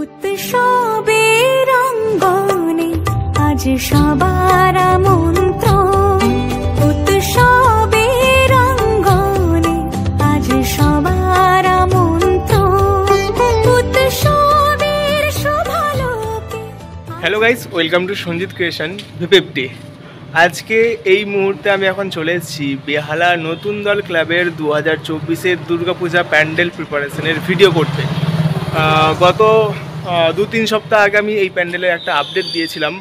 উৎসবের অঙ্গনে আজ সবার আমন্ত্রণ, উৎসবের অঙ্গনে আজ সবার আমন্ত্রণ, উৎসবের শুভালোকে। Hello guys, welcome to Sanjit creation VPFD. আজকে এই মুহূর্তে আমি এখন চলে এসেছি বেহালা নতুন দল ক্লাবের 2024-এর দুর্গাপূজা প্যান্ডেল প্রিপারেশনের ভিডিও করতে। গত 2-3 সপ্তাহ আগে আমি এই প্যান্ডেলের একটা আপডেট দিয়েছিলাম।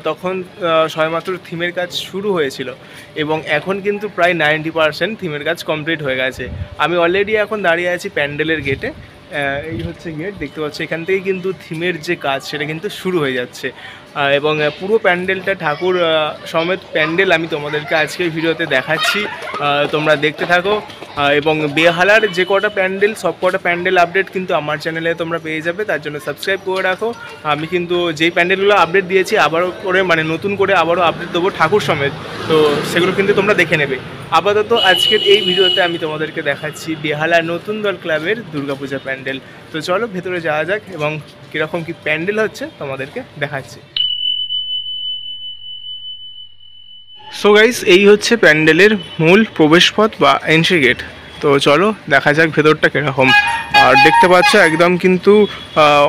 তখন সবেমাত্র থিমের কাজ শুরু হয়েছিল এবং এখন কিন্তু প্রায় 90% থিমের কাজ কমপ্লিট হয়ে গেছে। আমি অলরেডি এখন দাঁড়িয়ে আছি প্যান্ডেলের গেটে। এই হচ্ছে গেট, দেখতে পাচ্ছি। এখান থেকে কিন্তু থিমের যে কাজ সেটা কিন্তু শুরু হয়ে যাচ্ছে এবং পুরো প্যান্ডেলটা ঠাকুর সমেত প্যান্ডেল আমি তোমাদেরকে আজকে ভিডিওতে দেখাচ্ছি, তোমরা দেখতে থাকো। এবং বেহালার যে কটা প্যান্ডেল, সব কটা প্যান্ডেল আপডেট কিন্তু আমার চ্যানেলে তোমরা পেয়ে যাবে, তার জন্য সাবস্ক্রাইব করে রাখো। আমি কিন্তু যেই প্যান্ডেলগুলো আপডেট দিয়েছি আবারও করে নতুন করে আবারও আপডেট দেবো ঠাকুর সমেত, তো সেগুলো কিন্তু তোমরা দেখে নেবে। আপাতত আজকের এই ভিডিওতে আমি তোমাদেরকে দেখাচ্ছি বেহালা নতুন দল ক্লাবের দুর্গাপূজা প্যান্ডেল। তো চলো ভেতরে যাওয়া যাক এবং কীরকম কী প্যান্ডেল হচ্ছে তোমাদেরকে দেখাচ্ছি। সো গাইস, এই হচ্ছে প্যান্ডেলের মূল প্রবেশপথ বা এন্ট্রি গেট। তো চলো দেখা যাক ভেতরটা কীরকম। আর দেখতে পাচ্ছ একদম কিন্তু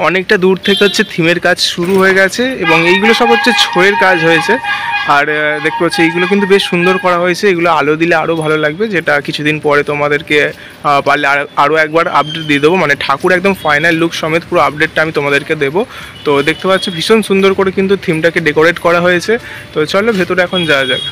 অনেকটা দূর থেকে হচ্ছে থিমের কাজ শুরু হয়ে গেছে এবং এইগুলো সব হচ্ছে ছয়ের কাজ হয়েছে। আর দেখতে পাচ্ছি এইগুলো কিন্তু বেশ সুন্দর করা হয়েছে। এগুলো আলো দিলে আরও ভালো লাগবে, যেটা কিছুদিন পরে তোমাদেরকে পারলে আরও একবার আপডেট দিয়ে দেবো, মানে ঠাকুর একদম ফাইনাল লুক সমেত পুরো আপডেটটা আমি তোমাদেরকে দেবো। তো দেখতে পাচ্ছ ভীষণ সুন্দর করে কিন্তু থিমটাকে ডেকোরেট করা হয়েছে। তো চলো ভেতরে এখন যাওয়া যাক।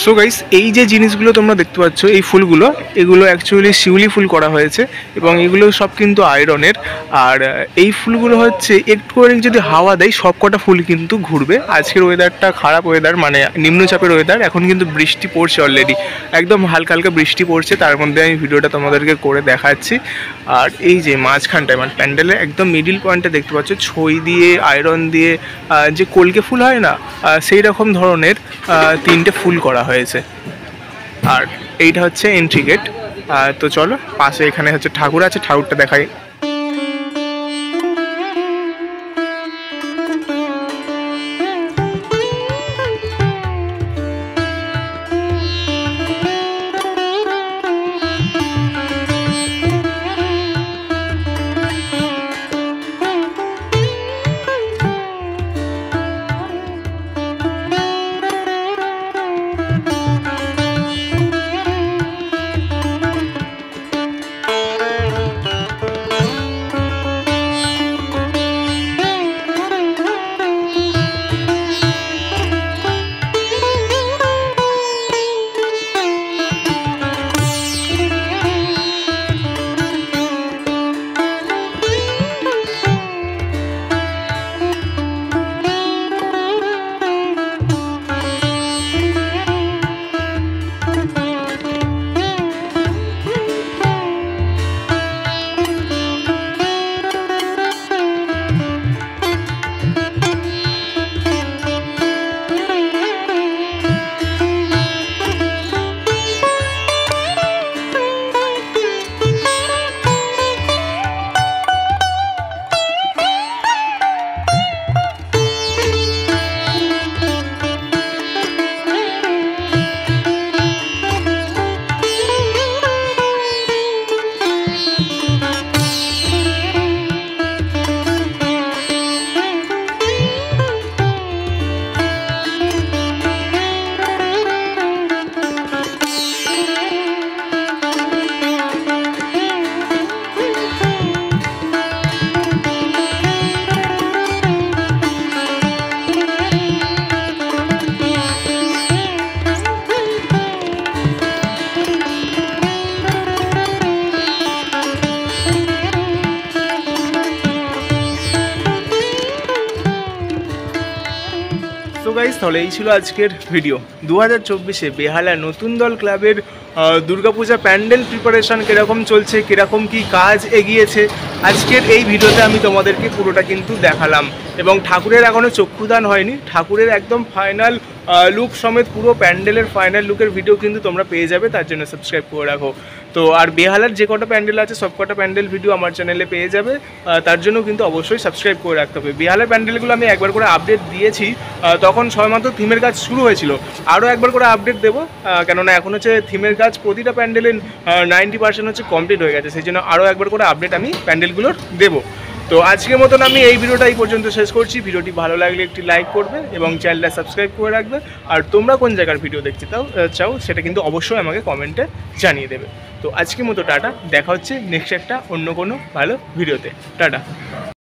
সো গাইস, এই যে জিনিসগুলো তোমরা দেখতে পাচ্ছ, এই ফুলগুলো, এগুলো অ্যাকচুয়ালি শিউলি ফুল করা হয়েছে এবং এগুলো সব কিন্তু আয়রনের। আর এই ফুলগুলো হচ্ছে একটু করে যদি হাওয়া দেয় সব কটা ফুল কিন্তু ঘুরবে। আজকের ওয়েদারটা খারাপ ওয়েদার, মানে নিম্নচাপের ওয়েদার। এখন কিন্তু বৃষ্টি পড়ছে অলরেডি, একদম হালকা হালকা বৃষ্টি পড়ছে। তার মধ্যে আমি ভিডিওটা তোমাদেরকে করে দেখাচ্ছি। আর এই যে মাঝখানটায়, মানে প্যান্ডেলের একদম মিডিল পয়েন্টে দেখতে পাচ্ছ ছই দিয়ে আয়রন দিয়ে যে কলকে ফুল হয় না, সেই রকম ধরনের 3টে ফুল করা হয়েছে। আর এইটা হচ্ছে এন্ট্রি গেট। তো চলো পাশে এখানে হচ্ছে ঠাকুর আছে, ঠাকুরটা দেখাই। গাইস, তাহলে এই ছিল আজকের ভিডিও। 2024-এ বেহালা নতুন দল ক্লাবের দুর্গাপূজা প্যান্ডেল প্রিপারেশন কীরকম চলছে, কীরকম কী কাজ এগিয়েছে, আজকের এই ভিডিওতে আমি তোমাদেরকে পুরোটা কিন্তু দেখালাম। এবং ঠাকুরের এখনও চক্ষুদান হয়নি, ঠাকুরের একদম ফাইনাল লুক সমেত পুরো প্যান্ডেলের ফাইনাল লুকের ভিডিও কিন্তু তোমরা পেয়ে যাবে, তার জন্য সাবস্ক্রাইব করে রাখো। তো আর বেহালার যে কটা প্যান্ডেল আছে সব কটা প্যান্ডেল ভিডিও আমার চ্যানেলে পেয়ে যাবে, তার জন্য কিন্তু অবশ্যই সাবস্ক্রাইব করে রাখতে হবে। বেহালার প্যান্ডেলগুলো আমি একবার করে আপডেট দিয়েছি, তখন সবেমাত্র থিমের কাজ শুরু হয়েছিল। আরও একবার করে আপডেট দেবো, কেননা এখন হচ্ছে থিমের কাজ প্রতিটা প্যান্ডেলের 90% হচ্ছে কমপ্লিট হয়ে গেছে, সেই জন্য আরও একবার করে আপডেট আমি প্যান্ডেলগুলোর দেবো। তো আজকের মতন আমি এই ভিডিওটা এই পর্যন্ত শেষ করছি। ভিডিওটি ভালো লাগলে একটি লাইক করবে এবং চ্যানেলটা সাবস্ক্রাইব করে রাখবে। আর তোমরা কোন জায়গার ভিডিও দেখতে চাও সেটা কিন্তু অবশ্যই আমাকে কমেন্টে জানিয়ে দেবে। তো আজকের মতো টাটা, দেখা হচ্ছে নেক্সট একটা অন্য কোনো ভালো ভিডিওতে। টাটা।